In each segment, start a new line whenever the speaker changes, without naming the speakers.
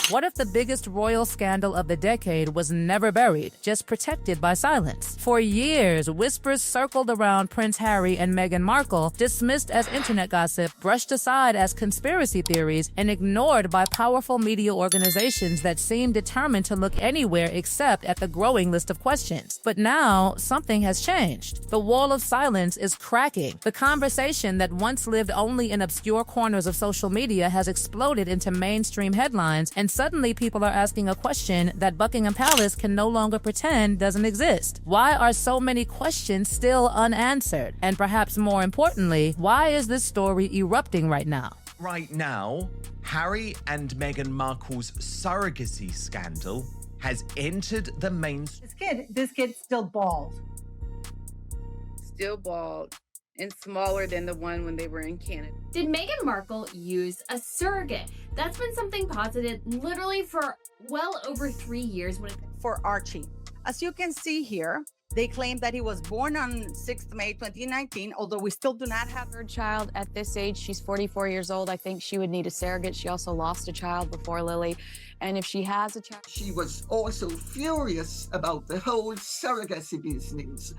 What if the biggest royal scandal of the decade was never buried, just protected by silence? For years, whispers circled around Prince Harry and Meghan Markle, dismissed as internet gossip, brushed aside as conspiracy theories, and ignored by powerful media organizations that seemed determined to look anywhere except at the growing list of questions. But now, something has changed. The wall of silence is cracking. The conversation that once lived only in obscure corners of social media has exploded into mainstream headlines, and suddenly people are asking a question that Buckingham Palace can no longer pretend doesn't exist. Why are so many questions still unanswered? And perhaps more importantly, why is this story erupting right now?
Right now, Harry and Meghan Markle's surrogacy scandal has entered the mainstream.
This kid's still bald.
Still bald and smaller than the one when they were in Canada.
Did Meghan Markle use a surrogate? That's been something posited literally for well over 3 years.
For Archie. As you can see here, they claim that he was born on 6th May 2019, although we still do not have
Third child at this age. She's 44 years old. I think she would need a surrogate. She also lost a child before Lily. And if she has a child...
She was also furious about the whole surrogacy business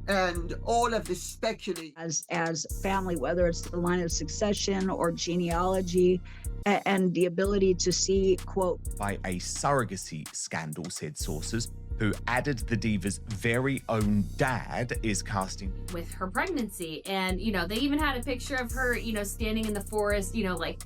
and all of the speculation.
As family, whether it's the line of succession or genealogy, and the ability to see, quote,
by a surrogacy scandal, said sources, who added the diva's very own dad is casting
with her pregnancy. And, they even had a picture of her, standing in the forest, like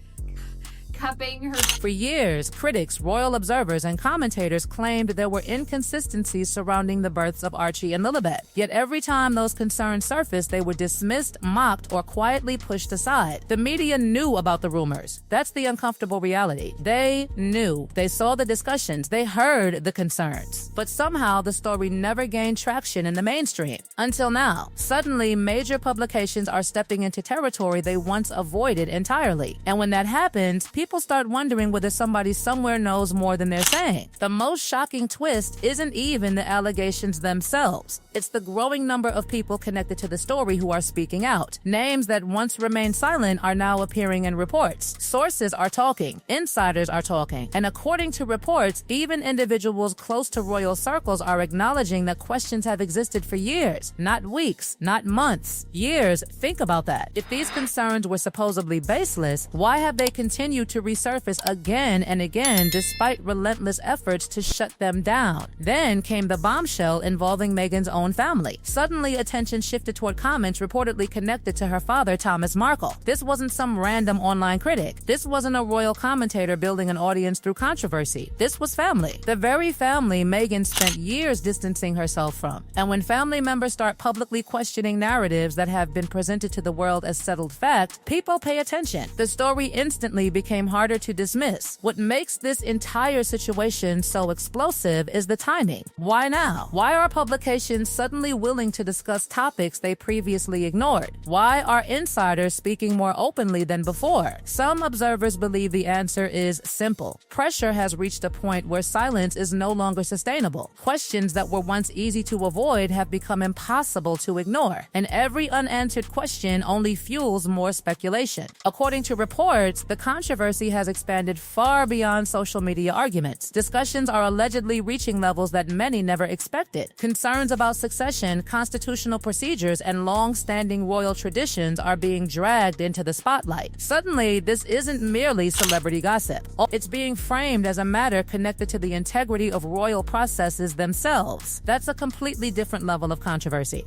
cupping her.
For years, critics, royal observers, and commentators claimed there were inconsistencies surrounding the births of Archie and Lilibet. Yet every time those concerns surfaced, they were dismissed, mocked, or quietly pushed aside. The media knew about the rumors. That's the uncomfortable reality. They knew. They saw the discussions. They heard the concerns. But somehow the story never gained traction in the mainstream. Until now. Suddenly, major publications are stepping into territory they once avoided entirely. And when that happens, people start wondering whether somebody somewhere knows more than they're saying. The most shocking twist isn't even the allegations themselves. It's the growing number of people connected to the story who are speaking out. Names that once remained silent are now appearing in reports. Sources are talking. Insiders are talking. And according to reports, even individuals close to royal circles are acknowledging that questions have existed for years, not weeks, not months, years. Think about that. If these concerns were supposedly baseless, why have they continued to resurface again and again despite relentless efforts to shut them down? Then came the bombshell involving Meghan's own family. Suddenly, attention shifted toward comments reportedly connected to her father, Thomas Markle. This wasn't some random online critic. This wasn't a royal commentator building an audience through controversy. This was family. The very family Meghan spent years distancing herself from. And when family members start publicly questioning narratives that have been presented to the world as settled fact, people pay attention. The story instantly became harder to dismiss. What makes this entire situation so explosive is the timing. Why now? Why are publications suddenly willing to discuss topics they previously ignored? Why are insiders speaking more openly than before? Some observers believe the answer is simple. Pressure has reached a point where silence is no longer sustainable. Questions that were once easy to avoid have become impossible to ignore. And every unanswered question only fuels more speculation. According to reports, the controversy has expanded far beyond social media arguments. Discussions are allegedly reaching levels that many never expected. Concerns about succession, constitutional procedures, and long-standing royal traditions are being dragged into the spotlight. Suddenly, this isn't merely celebrity gossip. It's being framed as a matter connected to the integrity of royal processes themselves. That's a completely different level of controversy.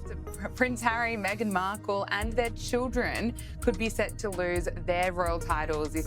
Prince Harry, Meghan Markle, and their children could be set to lose their royal titles if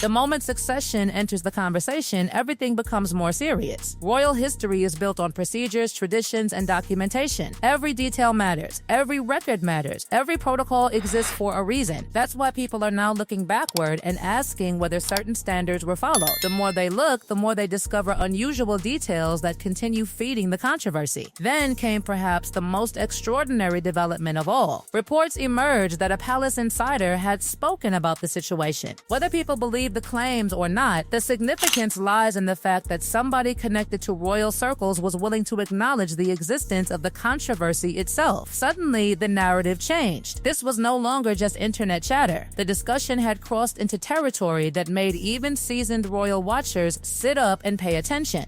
the moment succession enters the conversation, everything becomes more serious. Royal history is built on procedures, traditions, and documentation. Every detail matters. Every record matters. Every protocol exists for a reason. That's why people are now looking backward and asking whether certain standards were followed. The more they look, the more they discover unusual details that continue feeding the controversy. Then came perhaps the most extraordinary development of all. Reports emerged that a palace insider had spoken about the situation. Whether people believe the claims or not, the significance lies in the fact that somebody connected to royal circles was willing to acknowledge the existence of the controversy itself. Suddenly, the narrative changed. This was no longer just internet chatter. The discussion had crossed into territory that made even seasoned royal watchers sit up and pay attention.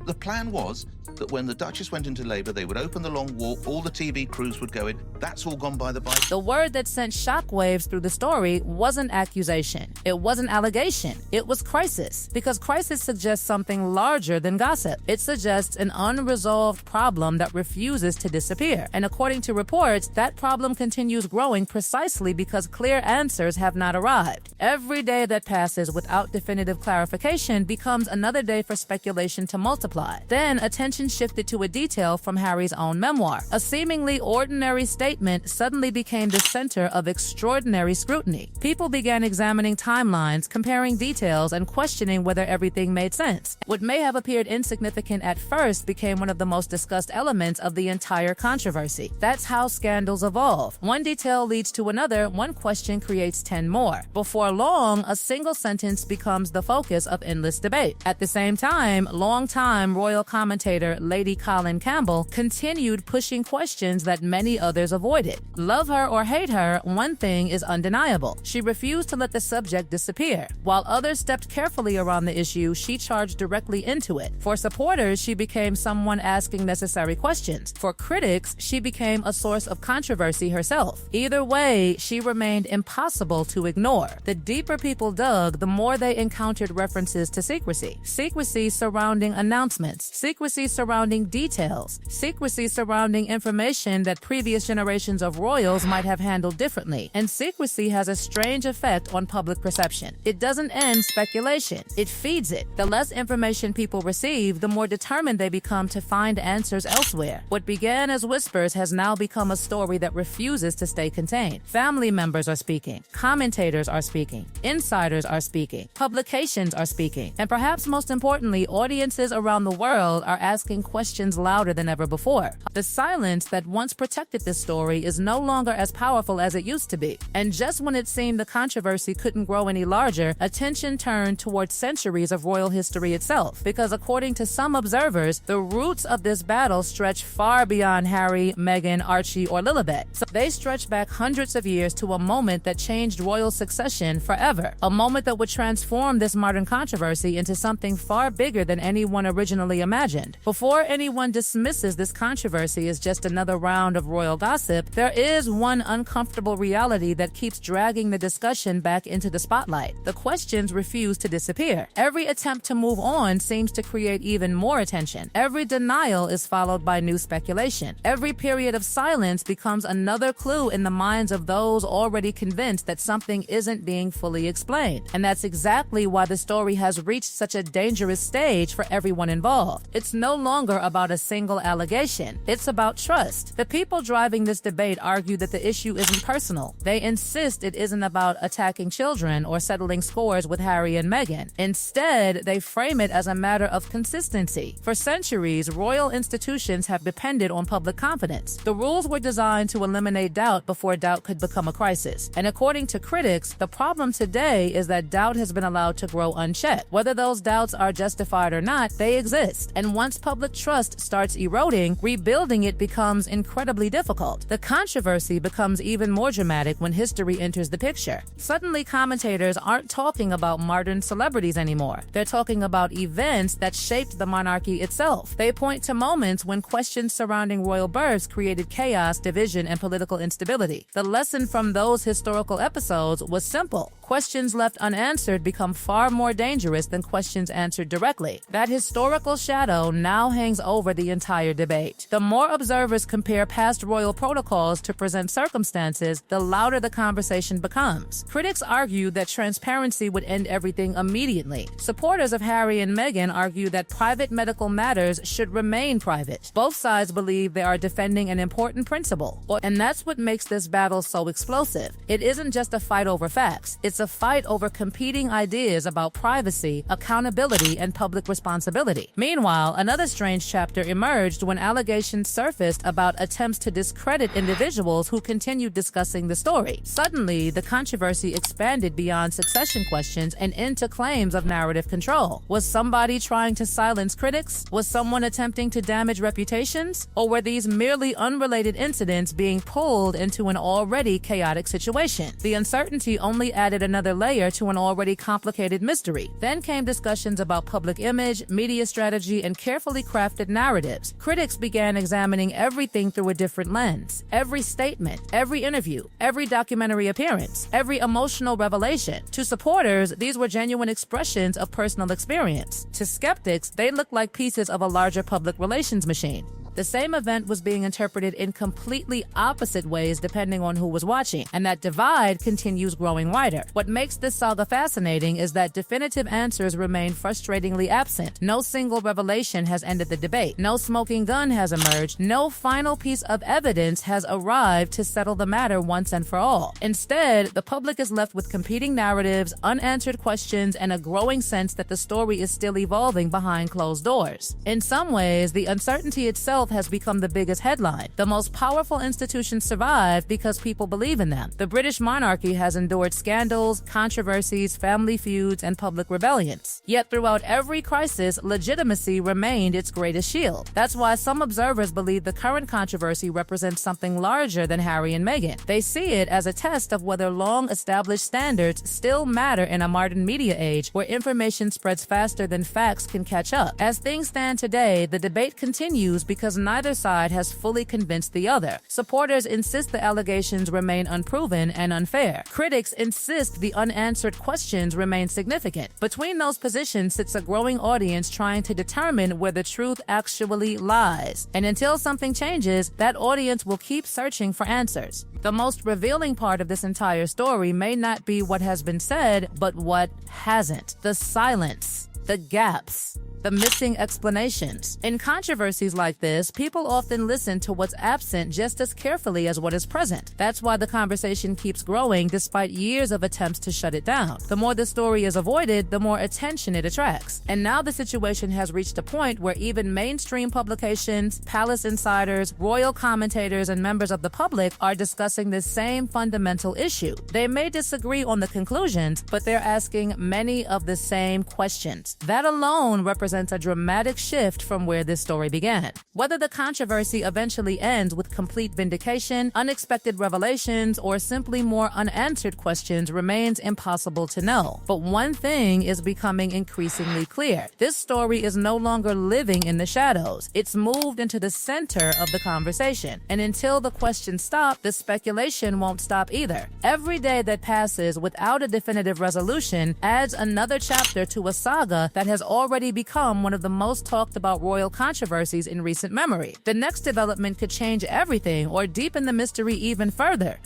The plan was that when the Duchess went into labour, they would open the long walk, all the TV crews would go in. That's all gone by the by.
The word that sent shockwaves through the story wasn't accusation. It wasn't allegation. It was crisis. Because crisis suggests something larger than gossip. It suggests an unresolved problem that refuses to disappear. And according to reports, that problem continues growing precisely because clear answers have not arrived. Every day that passes without definitive clarification becomes another day for speculation to multiply. Then attention shifted to a detail from Harry's own memoir. A seemingly ordinary statement suddenly became the center of extraordinary scrutiny. People began examining timelines, comparing details, and questioning whether everything made sense. What may have appeared insignificant at first became one of the most discussed elements of the entire controversy. That's how scandals evolve. One detail leads to another, one question creates 10 more. Before long, a single sentence becomes the focus of endless debate. At the same time, longtime royal commentator Lady Colin Campbell continued pushing questions that many others avoided. Love her or hate her, one thing is undeniable. She refused to let the subject disappear. While others stepped carefully around the issue, she charged directly into it. For supporters, she became someone asking necessary questions. For critics, she became a source of controversy herself. Either way, she remained impossible to ignore. The deeper people dug, the more they encountered references to secrecy. Secrecy surrounding announcements, secrecy surrounding details, secrecy surrounding information that previous generations of royals might have handled differently. And secrecy has a strange effect on public perception. It doesn't end speculation, it feeds it. The less information people receive, the more determined they become to find answers elsewhere. What began as whispers has now become a story that refuses to stay contained. Family members are speaking, commentators are speaking, insiders are speaking, publications are speaking, and perhaps most importantly, audiences around the world are asking questions louder than ever before. The silence that once protected this story is no longer as powerful as it used to be. And just when it seemed the controversy couldn't grow any larger, attention turned towards centuries of royal history itself. Because according to some observers, the roots of this battle stretch far beyond Harry, Meghan, Archie, or Lilibet. So they stretch back hundreds of years to a moment that changed royal succession forever. A moment that would transform this modern controversy into something far bigger than anyone originally imagined. Before anyone dismisses this controversy as just another round of royal gossip, there is one uncomfortable reality that keeps dragging the discussion back into the spotlight. The questions refuse to disappear. Every attempt to move on seems to create even more attention. Every denial is followed by new speculation. Every period of silence becomes another clue in the minds of those already convinced that something isn't being fully explained. And that's exactly why the story has reached such a dangerous stage for everyone involved. It's no longer about a single allegation. It's about trust. The people driving this debate argue that the issue isn't personal. They insist it isn't about attacking children or settling scores with Harry and Meghan. Instead, they frame it as a matter of consistency. For centuries, royal institutions have depended on public confidence. The rules were designed to eliminate doubt before doubt could become a crisis. And according to critics, the problem today is that doubt has been allowed to grow unchecked. Whether those doubts are justified or not, they exist. And once public trust starts eroding, rebuilding it becomes incredibly difficult. The controversy becomes even more dramatic when history enters the picture. Suddenly, commentators aren't talking about modern celebrities anymore. They're talking about events that shaped the monarchy itself. They point to moments when questions surrounding royal births created chaos, division, and political instability. The lesson from those historical episodes was simple. Questions left unanswered become far more dangerous than questions answered directly. That historical shadow now hangs over the entire debate. The more observers compare past royal protocols to present circumstances, the louder the conversation becomes. Critics argue that transparency would end everything immediately. Supporters of Harry and Meghan argue that private medical matters should remain private. Both sides believe they are defending an important principle. And that's what makes this battle so explosive. It isn't just a fight over facts. It's It's a fight over competing ideas about privacy, accountability, and public responsibility. Meanwhile, another strange chapter emerged when allegations surfaced about attempts to discredit individuals who continued discussing the story. Suddenly, the controversy expanded beyond succession questions and into claims of narrative control. Was somebody trying to silence critics? Was someone attempting to damage reputations? Or were these merely unrelated incidents being pulled into an already chaotic situation? The uncertainty only added another layer to an already complicated mystery. Then came discussions about public image, media strategy, and carefully crafted narratives. Critics began examining everything through a different lens. Every statement, every interview, every documentary appearance, every emotional revelation. To supporters, these were genuine expressions of personal experience. To skeptics, they looked like pieces of a larger public relations machine. The same event was being interpreted in completely opposite ways depending on who was watching, and that divide continues growing wider. What makes this saga fascinating is that definitive answers remain frustratingly absent. No single revelation has ended the debate. No smoking gun has emerged. No final piece of evidence has arrived to settle the matter once and for all. Instead, the public is left with competing narratives, unanswered questions, and a growing sense that the story is still evolving behind closed doors. In some ways, the uncertainty itself has become the biggest headline. The most powerful institutions survive because people believe in them. The British monarchy has endured scandals, controversies, family feuds, and public rebellions. Yet throughout every crisis, legitimacy remained its greatest shield. That's why some observers believe the current controversy represents something larger than Harry and Meghan. They see it as a test of whether long-established standards still matter in a modern media age where information spreads faster than facts can catch up. As things stand today, the debate continues because neither side has fully convinced the other. Supporters insist the allegations remain unproven and unfair. Critics insist the unanswered questions remain significant. Between those positions sits a growing audience trying to determine where the truth actually lies. And until something changes, that audience will keep searching for answers. The most revealing part of this entire story may not be what has been said, but what hasn't. The silence, the gaps, the missing explanations. In controversies like this, people often listen to what's absent just as carefully as what is present. That's why the conversation keeps growing despite years of attempts to shut it down. The more the story is avoided, the more attention it attracts. And now the situation has reached a point where even mainstream publications, palace insiders, royal commentators, and members of the public are discussing this same fundamental issue. They may disagree on the conclusions, but they're asking many of the same questions. That alone represents a dramatic shift from where this story began. Whether the controversy eventually ends with complete vindication, unexpected revelations, or simply more unanswered questions remains impossible to know. But one thing is becoming increasingly clear. This story is no longer living in the shadows. It's moved into the center of the conversation. And until the questions stop, the speculation won't stop either. Every day that passes without a definitive resolution adds another chapter to a saga that has already become one of the most talked about royal controversies in recent memory. The next development could change everything or deepen the mystery even further.